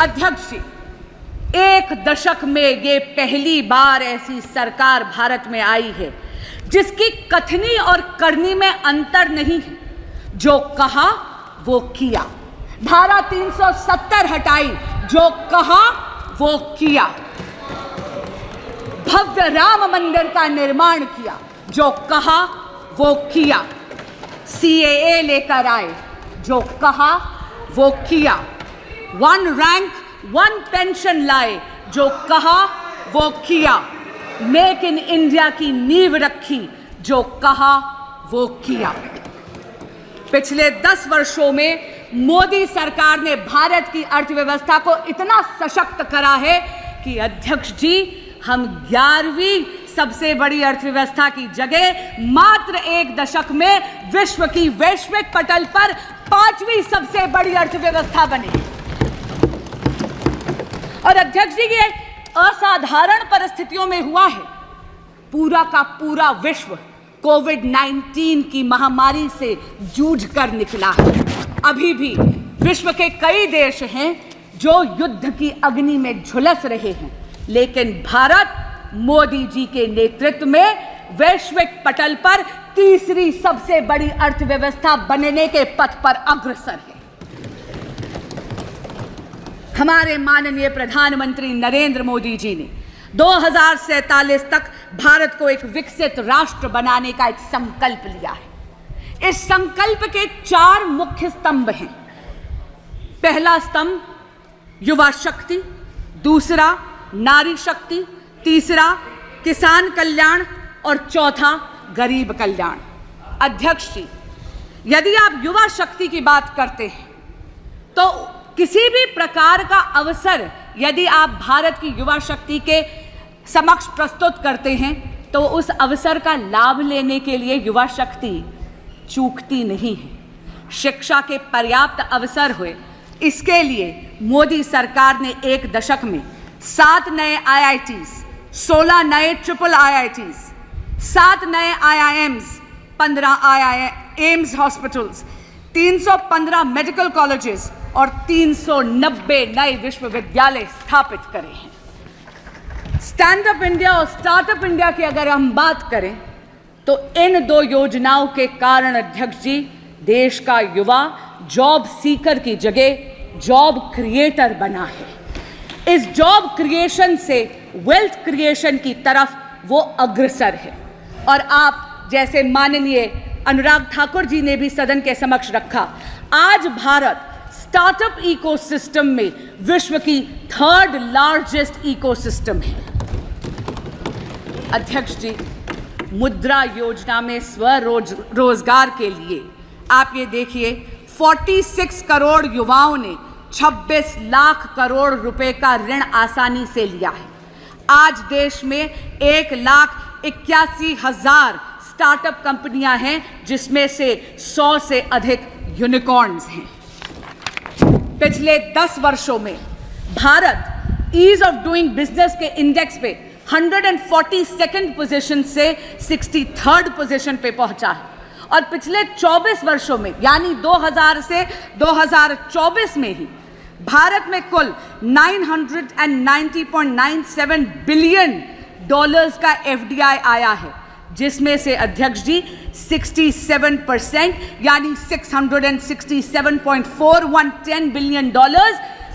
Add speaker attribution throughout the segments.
Speaker 1: अध्यक्ष जी, एक दशक में ये पहली बार ऐसी सरकार भारत में आई है जिसकी कथनी और करनी में अंतर नहीं है। जो कहा वो किया। धारा 370 हटाई, जो कहा वो किया। भव्य राम मंदिर का निर्माण किया, जो कहा वो किया। CAA लेकर आए, जो कहा वो किया। 1 रैंक 1 पेंशन लाए, जो कहा वो किया। मेक इन इंडिया की नींव रखी, जो कहा वो किया। पिछले 10 वर्षों में मोदी सरकार ने भारत की अर्थव्यवस्था को इतना सशक्त करा है कि अध्यक्ष जी, हम 11वीं सबसे बड़ी अर्थव्यवस्था की जगह मात्र 1 दशक में विश्व की वैश्विक पटल पर 5वीं सबसे बड़ी अर्थव्यवस्था बनी। और अध्यक्ष जी, ये असाधारण परिस्थितियों में हुआ है। पूरा का पूरा विश्व कोविड-19 की महामारी से जूझ कर निकला है। अभी भी विश्व के कई देश हैं जो युद्ध की अग्नि में झुलस रहे हैं, लेकिन भारत मोदी जी के नेतृत्व में वैश्विक पटल पर तीसरी सबसे बड़ी अर्थव्यवस्था बनने के पथ पर अग्रसर है। हमारे माननीय प्रधानमंत्री नरेंद्र मोदी जी ने 2047 तक भारत को एक विकसित राष्ट्र बनाने का एक संकल्प लिया है। इस संकल्प के 4 मुख्य स्तंभ हैं। पहला स्तंभ युवा शक्ति, दूसरा नारी शक्ति, तीसरा किसान कल्याण और चौथा गरीब कल्याण। अध्यक्ष जी, यदि आप युवा शक्ति की बात करते हैं तो किसी भी प्रकार का अवसर यदि आप भारत की युवा शक्ति के समक्ष प्रस्तुत करते हैं तो उस अवसर का लाभ लेने के लिए युवा शक्ति चूकती नहीं है। शिक्षा के पर्याप्त अवसर हुए, इसके लिए मोदी सरकार ने 1 दशक में 7 नए IITs, 16 नए IIITs, 7 नए IIMs, 15 AIIMS hospitals, 315 medical colleges और 390 नए विश्वविद्यालय स्थापित करे हैं। स्टैंड अप इंडिया और स्टार्टअप इंडिया की अगर हम बात करें तो इन 2 योजनाओं के कारण अध्यक्ष जी, देश का युवा जॉब सीकर की जगह जॉब क्रिएटर बना है। इस जॉब क्रिएशन से वेल्थ क्रिएशन की तरफ वो अग्रसर है। और आप जैसे माननीय अनुराग ठाकुर जी ने भी सदन के समक्ष रखा, आज भारत स्टार्टअप इकोसिस्टम में विश्व की 3rd लार्जेस्ट इकोसिस्टम है। अध्यक्ष जी, मुद्रा योजना में स्वरोजगार के लिए आप ये देखिए, 46 करोड़ युवाओं ने 26 लाख करोड़ रुपए का ऋण आसानी से लिया है। आज देश में 1,81,000 स्टार्टअप कंपनियां हैं, जिसमें से 100 से अधिक यूनिकॉर्न्स हैं। पिछले 10 वर्षों में Bharat ease of doing business के इंडेक्स पे 142nd पोजीशन से 63rd पोजीशन पे पहुंचा है। और पिछले 24 वर्षों में यानी 2000 से 2024 में ही भारत में कुल $990.97 बिलियन का FDI आया है, जिसमें से अध्यक्ष जी 67% यानी $667.4110 बिलियन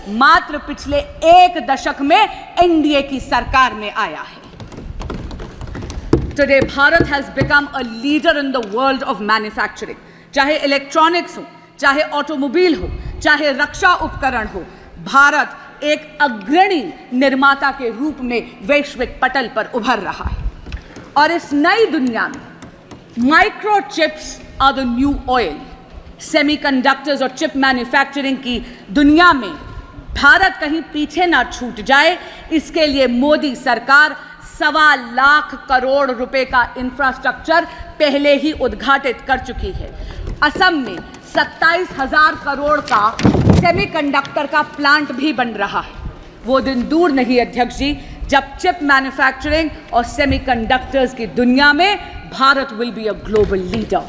Speaker 1: मात्र पिछले 1 दशक में एनडीए की सरकार में आया है। Today Bharat has become a leader in the world of manufacturing. चाहे इलेक्ट्रॉनिक्स हो, चाहे ऑटोमोबाइल हो, चाहे रक्षा उपकरण हो, भारत एक अग्रणी निर्माता के रूप में वैश्विक पटल पर उभर रहा है। और इस नई दुनिया में microchips are the new oil. Semiconductors और चिप मैन्युफैक्चरिंग की दुनिया में भारत कहीं पीछे ना छूट जाए, इसके लिए मोदी सरकार 1.25 लाख करोड़ रुपए का इंफ्रास्ट्रक्चर पहले ही उद्घाटित कर चुकी है। असम में 27,000 करोड़ का सेमीकंडक्टर का प्लांट भी बन रहा है। वो दिन दूर नहीं अध्यक्ष जी, जब चिप मैन्युफैक्चरिंग और सेमीकंडक्टर्स की दुनिया में Bharat will be a global leader.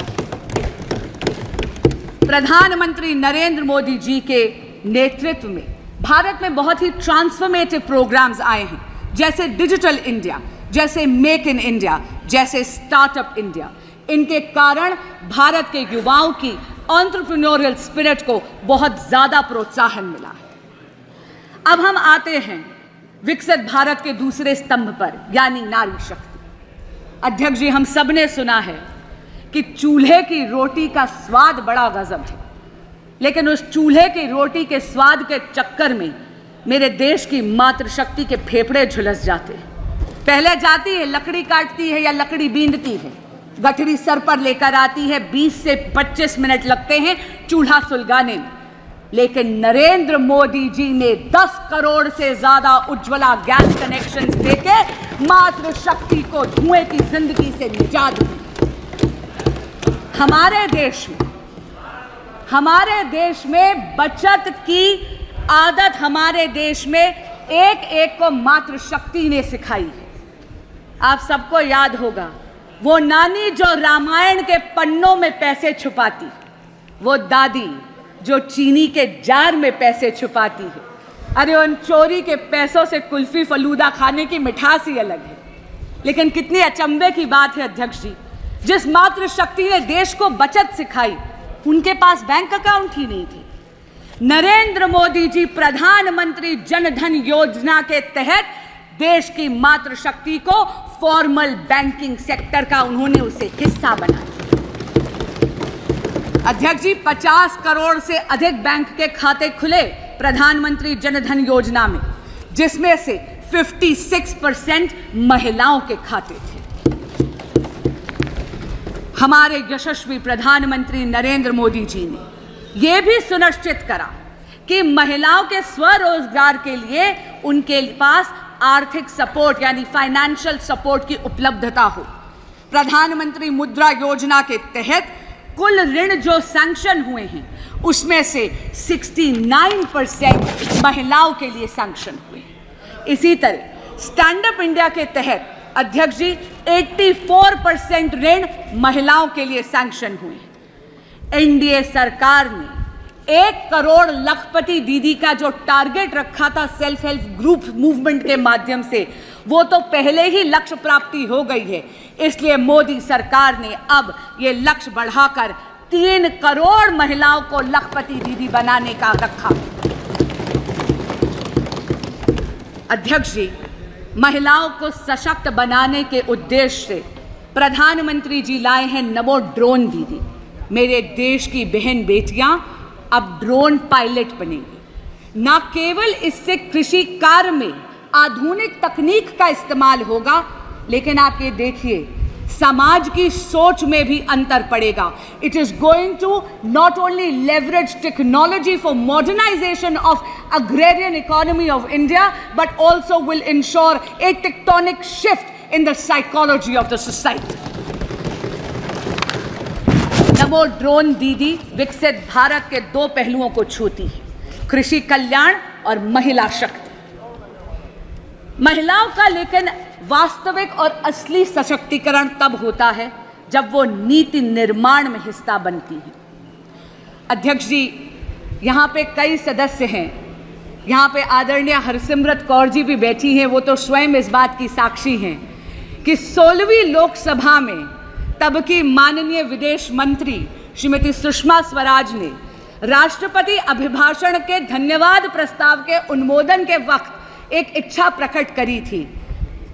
Speaker 1: प्रधानमंत्री नरेंद्र मोदी जी के नेतृत्व में भारत में बहुत ही ट्रांसफॉर्मेटिव प्रोग्राम्स आए हैं, जैसे डिजिटल इंडिया, जैसे मेक इन इंडिया, जैसे स्टार्टअप इंडिया। इनके कारण भारत के युवाओं की एंटरप्रेन्योरियल स्पिरिट को बहुत ज़्यादा प्रोत्साहन मिला है। अब हम आते हैं विकसित भारत के दूसरे स्तंभ पर, यानी नारी शक्ति। अध्यक्ष जी, हम सब ने सुना है कि चूल्हे की रोटी का स्वाद बड़ा गजब है, लेकिन उस चूल्हे की रोटी के स्वाद के चक्कर में मेरे देश की मातृशक्ति के फेफड़े झुलस जाते हैं। पहले जाती है, लकड़ी काटती है या लकड़ी बींदती है, गठरी सर पर लेकर आती है, 20 से 25 मिनट लगते हैं चूल्हा सुलगाने में। लेकिन नरेंद्र मोदी जी ने 10 करोड़ से ज्यादा उज्ज्वला गैस कनेक्शंस देके मातृशक्ति को धुएं की जिंदगी से निजात दी। हमारे देश में बचत की आदत हमारे देश में एक एक को मातृशक्ति ने सिखाई है। आप सबको याद होगा वो नानी जो रामायण के पन्नों में पैसे छुपाती, वो दादी जो चीनी के जार में पैसे छुपाती है। अरे उन चोरी के पैसों से कुल्फी फलूदा खाने की मिठास ही अलग है। लेकिन कितनी अचंभे की बात है अध्यक्ष जी, जिस मातृशक्ति ने देश को बचत सिखाई उनके पास बैंक अकाउंट ही नहीं थे। नरेंद्र मोदी जी प्रधानमंत्री जन धन योजना के तहत देश की मातृशक्ति को फॉर्मल बैंकिंग सेक्टर का उन्होंने उसे हिस्सा बनाया। अध्यक्ष जी, 50 करोड़ से अधिक बैंक के खाते खुले प्रधानमंत्री जन धन योजना में, जिसमें से 56% महिलाओं के खाते थे। हमारे यशस्वी प्रधानमंत्री नरेंद्र मोदी जी ने यह भी सुनिश्चित करा कि महिलाओं के स्वरोजगार के लिए उनके पास आर्थिक सपोर्ट यानी फाइनेंशियल सपोर्ट की उपलब्धता हो। प्रधानमंत्री मुद्रा योजना के तहत कुल ऋण जो सैंक्शन हुए हैं उसमें से 69% महिलाओं के लिए सैंक्शन हुए। इसी तरह स्टैंड अप इंडिया के तहत अध्यक्ष जी 84% ऋण महिलाओं के लिए सैंक्शन हुए। एनडीए सरकार ने 1 करोड़ लखपति दीदी का जो टारगेट रखा था सेल्फ हेल्प ग्रुप मूवमेंट के माध्यम से, वो तो पहले ही लक्ष्य प्राप्ति हो गई है। इसलिए मोदी सरकार ने अब ये लक्ष्य बढ़ाकर 3 करोड़ महिलाओं को लखपति दीदी बनाने का रखा। अध्यक्ष जी, महिलाओं को सशक्त बनाने के उद्देश्य से प्रधानमंत्री जी लाए हैं नमो ड्रोन दीदी। मेरे देश की बहन बेटियां अब ड्रोन पायलट बनेंगी। न केवल इससे कृषि कार्य में आधुनिक तकनीक का इस्तेमाल होगा, लेकिन आप ये देखिए समाज की सोच में भी अंतर पड़ेगा। It is going to not only leverage technology for modernization of agrarian economy of India, but also will ensure a tectonic shift in the psychology of the society. Namo drone Didi विकसित भारत के 2 पहलुओं को छूती है, कृषि कल्याण और महिला शक्ति। महिलाओं का लेकिन वास्तविक और असली सशक्तिकरण तब होता है जब वो नीति निर्माण में हिस्सा बनती है। अध्यक्ष जी, यहाँ पे कई सदस्य हैं, यहाँ पे आदरणीय हरसिमरत कौर जी भी बैठी हैं, वो तो स्वयं इस बात की साक्षी हैं कि 16वीं लोकसभा में तब की माननीय विदेश मंत्री श्रीमती सुषमा स्वराज ने राष्ट्रपति अभिभाषण के धन्यवाद प्रस्ताव के अनुमोदन के वक्त एक इच्छा प्रकट करी थी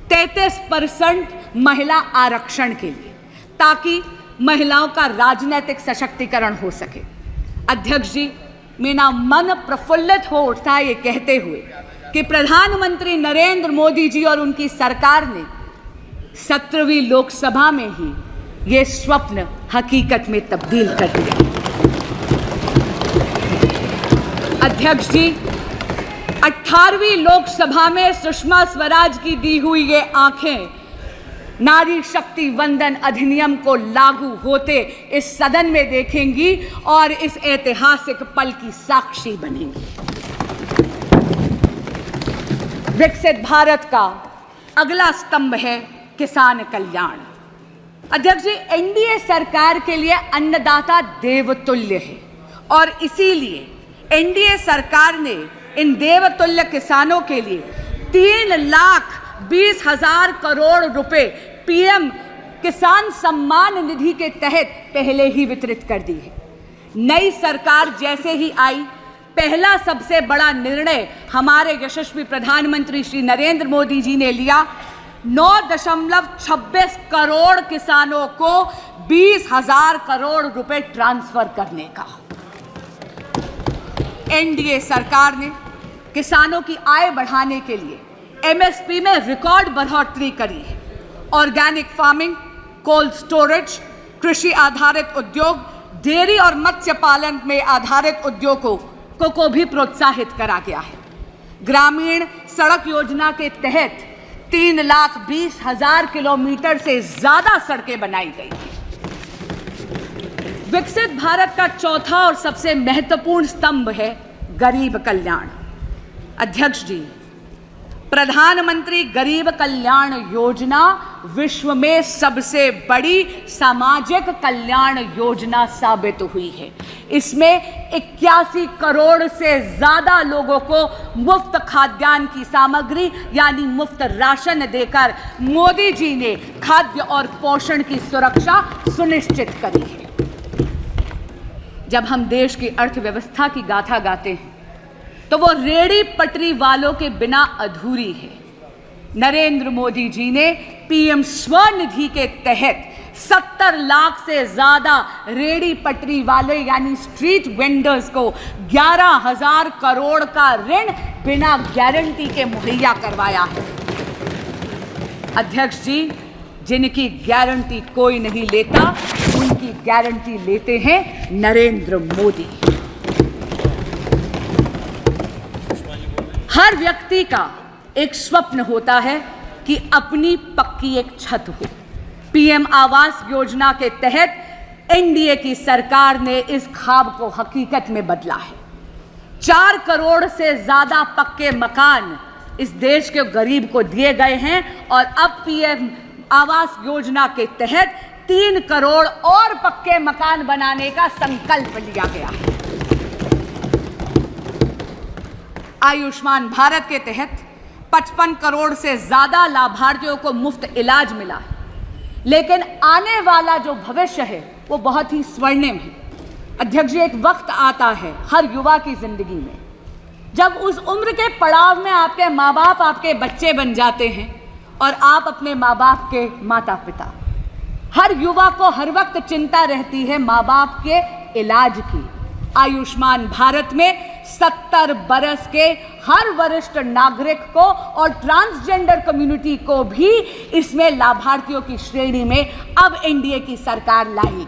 Speaker 1: 33% महिला आरक्षण के लिए, ताकि महिलाओं का राजनीतिक सशक्तिकरण हो सके। अध्यक्ष जी, मेरा मन प्रफुल्लित हो उठता है ये कहते हुए कि प्रधानमंत्री नरेंद्र मोदी जी और उनकी सरकार ने 17वीं लोकसभा में ही ये स्वप्न हकीकत में तब्दील कर दिया। अध्यक्ष जी, 18वीं लोकसभा में सुषमा स्वराज की दी हुई ये आंखें नारी शक्ति वंदन अधिनियम को लागू होते इस सदन में देखेंगी और इस ऐतिहासिक पल की साक्षी बनेंगी। विकसित भारत का अगला स्तंभ है किसान कल्याण। अध्यक्ष जी, एनडीए सरकार के लिए अन्नदाता देवतुल्य है और इसीलिए एनडीए सरकार ने इन देवतुल्य किसानों के लिए 3,20,000 करोड़ रुपए पीएम किसान सम्मान निधि के तहत पहले ही वितरित कर दी है। नई सरकार जैसे ही आई, पहला सबसे बड़ा निर्णय हमारे यशस्वी प्रधानमंत्री श्री नरेंद्र मोदी जी ने लिया 9.26 करोड़ किसानों को 20,000 करोड़ रुपए ट्रांसफर करने का। एनडीए सरकार ने किसानों की आय बढ़ाने के लिए एमएसपी में रिकॉर्ड बढ़ोतरी करी है। ऑर्गेनिक फार्मिंग, कोल्ड स्टोरेज, कृषि आधारित उद्योग, डेयरी और मत्स्य पालन में आधारित उद्योगों को भी प्रोत्साहित करा गया है। ग्रामीण सड़क योजना के तहत 3,20,000 किलोमीटर से ज्यादा सड़कें बनाई गई। विकसित भारत का चौथा और सबसे महत्वपूर्ण स्तंभ है गरीब कल्याण। अध्यक्ष जी, प्रधानमंत्री गरीब कल्याण योजना विश्व में सबसे बड़ी सामाजिक कल्याण योजना साबित हुई है। इसमें 81 करोड़ से ज्यादा लोगों को मुफ्त खाद्यान्न की सामग्री यानी मुफ्त राशन देकर मोदी जी ने खाद्य और पोषण की सुरक्षा सुनिश्चित करी है। जब हम देश की अर्थव्यवस्था की गाथा गाते हैं तो वो रेहड़ी पटरी वालों के बिना अधूरी है। नरेंद्र मोदी जी ने पीएम स्वनिधि के तहत 70 लाख से ज्यादा रेहड़ी पटरी वाले यानी स्ट्रीट वेंडर्स को 11,000 करोड़ का ऋण बिना गारंटी के मुहैया करवाया है। अध्यक्ष जी, जिनकी गारंटी कोई नहीं लेता, उनकी गारंटी लेते हैं नरेंद्र मोदी। हर व्यक्ति का एक स्वप्न होता है कि अपनी पक्की एक छत हो। पीएम आवास योजना के तहत एनडीए की सरकार ने इस ख्वाब को हकीकत में बदला है। 4 करोड़ से ज्यादा पक्के मकान इस देश के गरीब को दिए गए हैं और अब पीएम आवास योजना के तहत 3 करोड़ और पक्के मकान बनाने का संकल्प लिया गया है। आयुष्मान भारत के तहत 55 करोड़ से ज्यादा लाभार्थियों को मुफ्त इलाज मिला है। लेकिन आने वाला जो भविष्य है वो बहुत ही स्वर्णिम है। अध्यक्ष जी, एक वक्त आता है हर युवा की जिंदगी में जब उस उम्र के पड़ाव में आपके माँ बाप आपके बच्चे बन जाते हैं और आप अपने माँ बाप के माता पिता। हर युवा को हर वक्त चिंता रहती है माँ बाप के इलाज की। आयुष्मान भारत में 70 बरस के हर वरिष्ठ नागरिक को और ट्रांसजेंडर कम्युनिटी को भी इसमें लाभार्थियों की श्रेणी में अब एनडीए की सरकार लाएगी।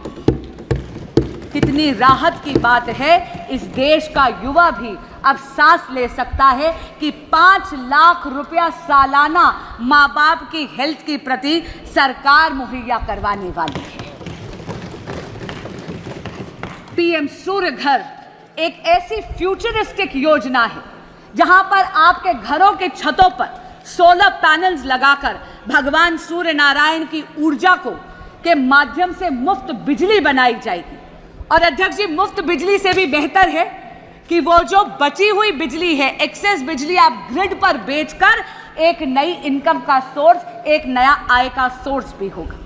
Speaker 1: कितनी राहत की बात है, इस देश का युवा भी अब सांस ले सकता है कि 5 लाख रुपया सालाना माँ बाप की हेल्थ के प्रति सरकार मुहैया करवाने वाली है। पीएम सूर्य घर एक ऐसी फ्यूचरिस्टिक योजना है जहां पर आपके घरों के छतों पर सोलर पैनल्स लगाकर भगवान सूर्य नारायण की ऊर्जा को के माध्यम से मुफ्त बिजली बनाई जाएगी। और अध्यक्ष जी, मुफ्त बिजली से भी बेहतर है कि वो जो बची हुई बिजली है, एक्सेस बिजली आप ग्रिड पर बेचकर एक नई इनकम का सोर्स, एक नया आय का सोर्स भी होगा।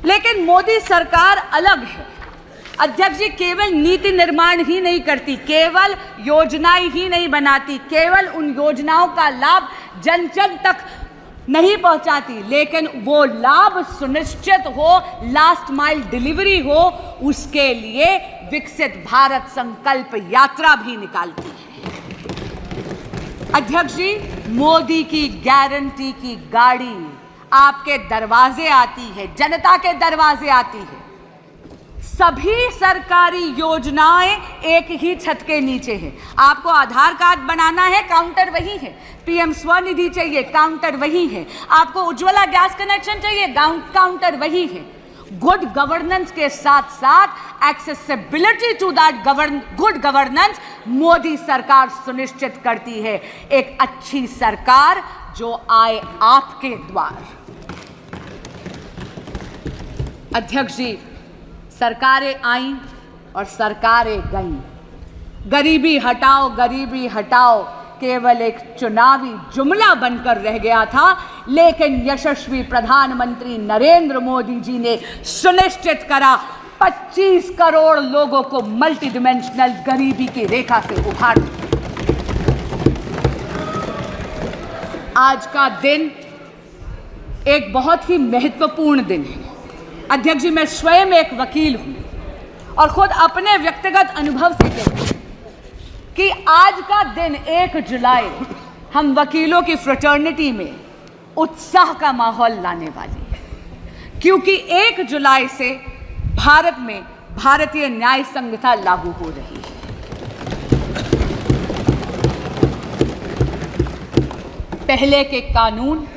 Speaker 1: लेकिन मोदी सरकार अलग है। अध्यक्ष जी, केवल नीति निर्माण ही नहीं करती, केवल योजनाएं ही नहीं बनाती, केवल उन योजनाओं का लाभ जन जन तक नहीं पहुंचाती, लेकिन वो लाभ सुनिश्चित हो, लास्ट माइल डिलीवरी हो, उसके लिए विकसित भारत संकल्प यात्रा भी निकालती है। अध्यक्ष जी, मोदी की गारंटी की गाड़ी आपके दरवाजे आती है, जनता के दरवाजे आती है। सभी सरकारी योजनाएं एक ही छत के नीचे है। आपको आधार कार्ड बनाना है, काउंटर वही है। पीएम स्वनिधि चाहिए, काउंटर वही है। आपको उज्ज्वला गैस कनेक्शन चाहिए, काउंटर वही है। गुड गवर्नेंस के साथ साथ accessibility to that good governance Modi सरकार सुनिश्चित करती है। एक अच्छी सरकार जो आए आपके द्वार। अध्यक्ष जी, सरकारें आईं और सरकारें गईं, गरीबी हटाओ केवल एक चुनावी जुमला बनकर रह गया था, लेकिन यशस्वी प्रधानमंत्री नरेंद्र मोदी जी ने सुनिश्चित करा 25 करोड़ लोगों को मल्टी डिमेंशनल गरीबी की रेखा से उभार दिया। आज का दिन एक बहुत ही महत्वपूर्ण दिन है। अध्यक्ष जी, मैं स्वयं एक वकील हूं और खुद अपने व्यक्तिगत अनुभव से कहती हूं कि आज का दिन 1 जुलाई हम वकीलों की फ्रेटर्निटी में उत्साह का माहौल लाने वाली है, क्योंकि 1 जुलाई से भारत में भारतीय न्याय संहिता लागू हो रही है। पहले के कानून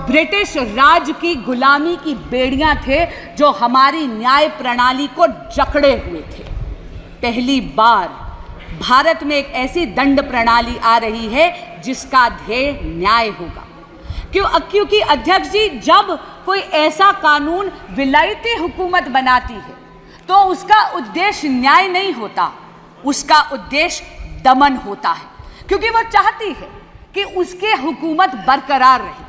Speaker 1: ब्रिटिश राज की गुलामी की बेड़ियां थे जो हमारी न्याय प्रणाली को जकड़े हुए थे। पहली बार भारत में एक ऐसी दंड प्रणाली आ रही है जिसका ध्येय न्याय होगा। क्योंकि अध्यक्ष जी, जब कोई ऐसा कानून विलायती हुकूमत बनाती है तो उसका उद्देश्य न्याय नहीं होता, उसका उद्देश्य दमन होता है, क्योंकि वो चाहती है कि उसके हुकूमत बरकरार रहे।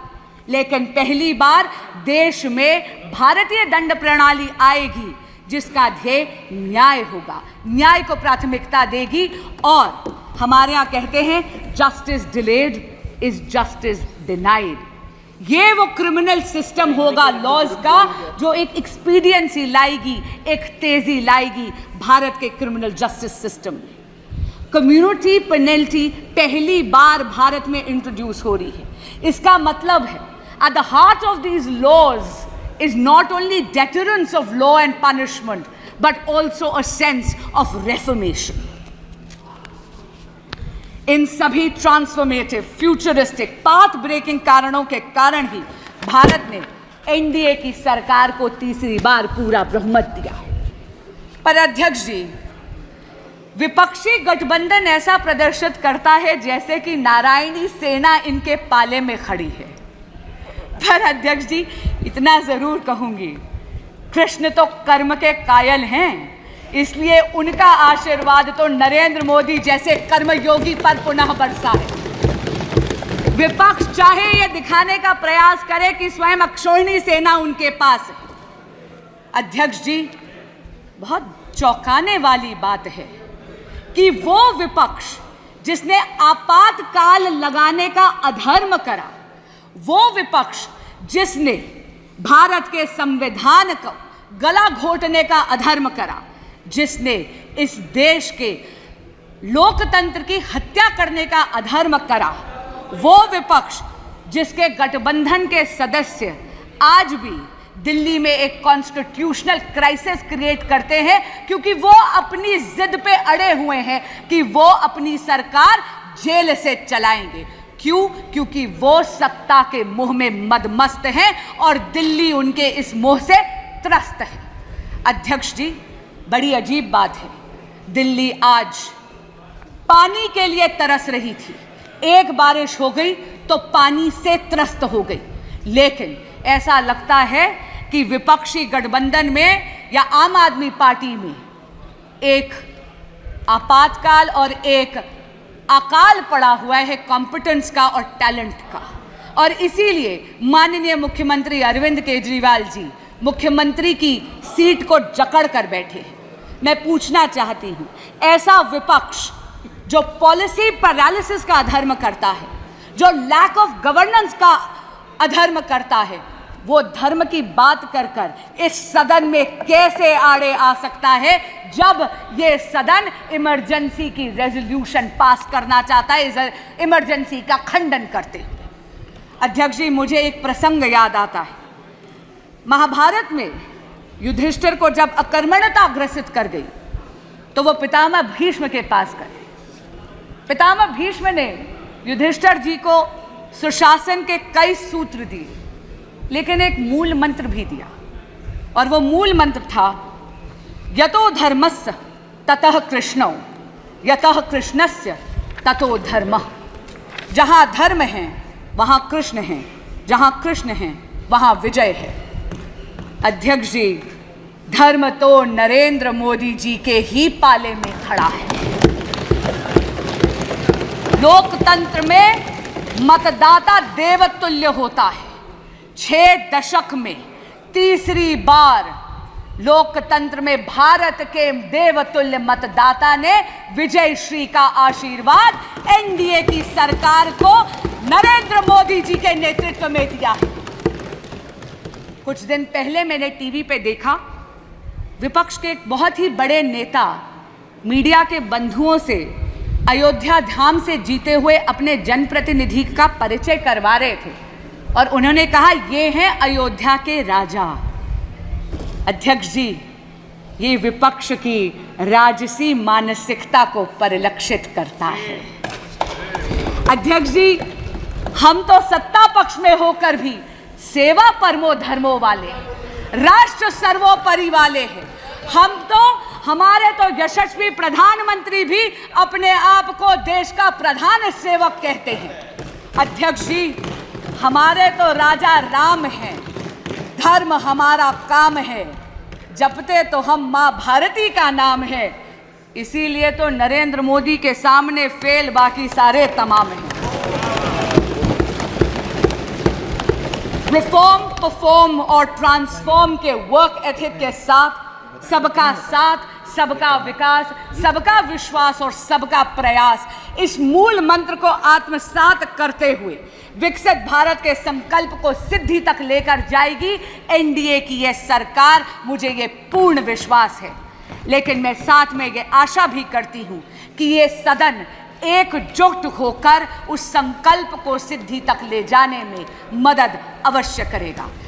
Speaker 1: लेकिन पहली बार देश में भारतीय दंड प्रणाली आएगी जिसका ध्येय न्याय होगा, न्याय को प्राथमिकता देगी। और हमारे यहाँ कहते हैं justice delayed is justice denied. ये वो क्रिमिनल सिस्टम होगा लॉज का जो एक एक्सपीडियंसी लाएगी, एक तेजी लाएगी भारत के क्रिमिनल जस्टिस सिस्टम में। कम्युनिटी पेनल्टी पहली बार भारत में इंट्रोड्यूस हो रही है। इसका मतलब है at the heart of these laws is not only deterrence of law and punishment but also a sense of reformation. इन सभी ट्रांसफॉर्मेटिव, फ्यूचरिस्टिक, पाथ ब्रेकिंग कारणों के कारण ही भारत ने एनडीए की सरकार को तीसरी बार पूरा बहुमत दिया। पर अध्यक्ष जी, विपक्षी गठबंधन ऐसा प्रदर्शित करता है जैसे कि नारायणी सेना इनके पाले में खड़ी है। पर अध्यक्ष जी, इतना जरूर कहूंगी, कृष्ण तो कर्म के कायल हैं, इसलिए उनका आशीर्वाद तो नरेंद्र मोदी जैसे कर्मयोगी पर पुनः बरसा है। विपक्ष चाहे ये दिखाने का प्रयास करे कि स्वयं अक्षोहिणी सेना उनके पास है। अध्यक्ष जी, बहुत चौंकाने वाली बात है कि वो विपक्ष जिसने आपातकाल लगाने का अधर्म करा, वो विपक्ष जिसने भारत के संविधान को गला घोटने का अधर्म करा, जिसने इस देश के लोकतंत्र की हत्या करने का अधर्म करा, वो विपक्ष जिसके गठबंधन के सदस्य आज भी दिल्ली में एक कॉन्स्टिट्यूशनल क्राइसिस क्रिएट करते हैं, क्योंकि वो अपनी जिद पे अड़े हुए हैं कि वो अपनी सरकार जेल से चलाएंगे। क्यों? क्योंकि वो सत्ता के मोह में मदमस्त हैं और दिल्ली उनके इस मोह से त्रस्त है। अध्यक्ष जी, बड़ी अजीब बात है, दिल्ली आज पानी के लिए तरस रही थी। एक बारिश हो गई तो पानी से त्रस्त हो गई। लेकिन ऐसा लगता है कि विपक्षी गठबंधन में या आम आदमी पार्टी में एक आपातकाल और एक अकाल पड़ा हुआ है कॉम्पिटेंस का और टैलेंट का। और इसीलिए माननीय मुख्यमंत्री अरविंद केजरीवाल जी मुख्यमंत्री की सीट को जकड़ कर बैठे हैं। मैं पूछना चाहती हूँ, ऐसा विपक्ष जो पॉलिसी पैरालिसिस का अधर्म करता है, जो लैक ऑफ गवर्नेंस का अधर्म करता है, वो धर्म की बात कर कर इस सदन में कैसे आड़े आ सकता है जब ये सदन इमरजेंसी की रेजोल्यूशन पास करना चाहता है, इस इमरजेंसी का खंडन करते हुए। अध्यक्ष जी, मुझे एक प्रसंग याद आता है। महाभारत में युधिष्ठिर को जब अकर्मण्यता ग्रसित कर गई तो वो पितामह भीष्म के पास गए। पितामह भीष्म ने युधिष्ठिर जी को सुशासन के कई सूत्र दिए, लेकिन एक मूल मंत्र भी दिया, और वो मूल मंत्र था यतो धर्मस्य ततः कृष्णो, यतः कृष्णस्य ततो धर्मः। जहाँ धर्म है वहाँ कृष्ण है, जहाँ कृष्ण है वहाँ विजय है। अध्यक्ष जी, धर्म तो नरेंद्र मोदी जी के ही पाले में खड़ा है। लोकतंत्र में मतदाता देवतुल्य होता है। 6 दशक में तीसरी बार लोकतंत्र में भारत के देवतुल्य मतदाता ने विजय श्री का आशीर्वाद एनडीए की सरकार को नरेंद्र मोदी जी के नेतृत्व में दिया है। कुछ दिन पहले मैंने टीवी पे देखा, विपक्ष के एक बहुत ही बड़े नेता मीडिया के बंधुओं से अयोध्या धाम से जीते हुए अपने जनप्रतिनिधि का परिचय करवा रहे थे और उन्होंने कहा, ये हैं अयोध्या के राजा। अध्यक्ष जी, ये विपक्ष की राजसी मानसिकता को परिलक्षित करता है। अध्यक्ष जी, हम तो सत्ता पक्ष में होकर भी सेवा परमो धर्मो वाले, राष्ट्र सर्वोपरि वाले हैं। हमारे तो यशस्वी प्रधानमंत्री भी अपने आप को देश का प्रधान सेवक कहते हैं। अध्यक्ष जी, हमारे तो राजा राम हैं, धर्म हमारा काम है, जपते तो हम माँ भारती का नाम है। इसीलिए तो नरेंद्र मोदी के सामने फेल बाकी सारे तमाम हैं। रिफॉर्म, परफॉर्म और ट्रांसफॉर्म के वर्क एथिक के साथ साथ, सबका विकास, सबका विश्वास और सबका प्रयास, इस मूल मंत्र को आत्मसात करते हुए विकसित भारत के संकल्प को सिद्धि तक लेकर जाएगी एनडीए की यह सरकार, मुझे ये पूर्ण विश्वास है। लेकिन मैं साथ में ये आशा भी करती हूँ कि ये सदन एकजुट होकर उस संकल्प को सिद्धि तक ले जाने में मदद अवश्य करेगा।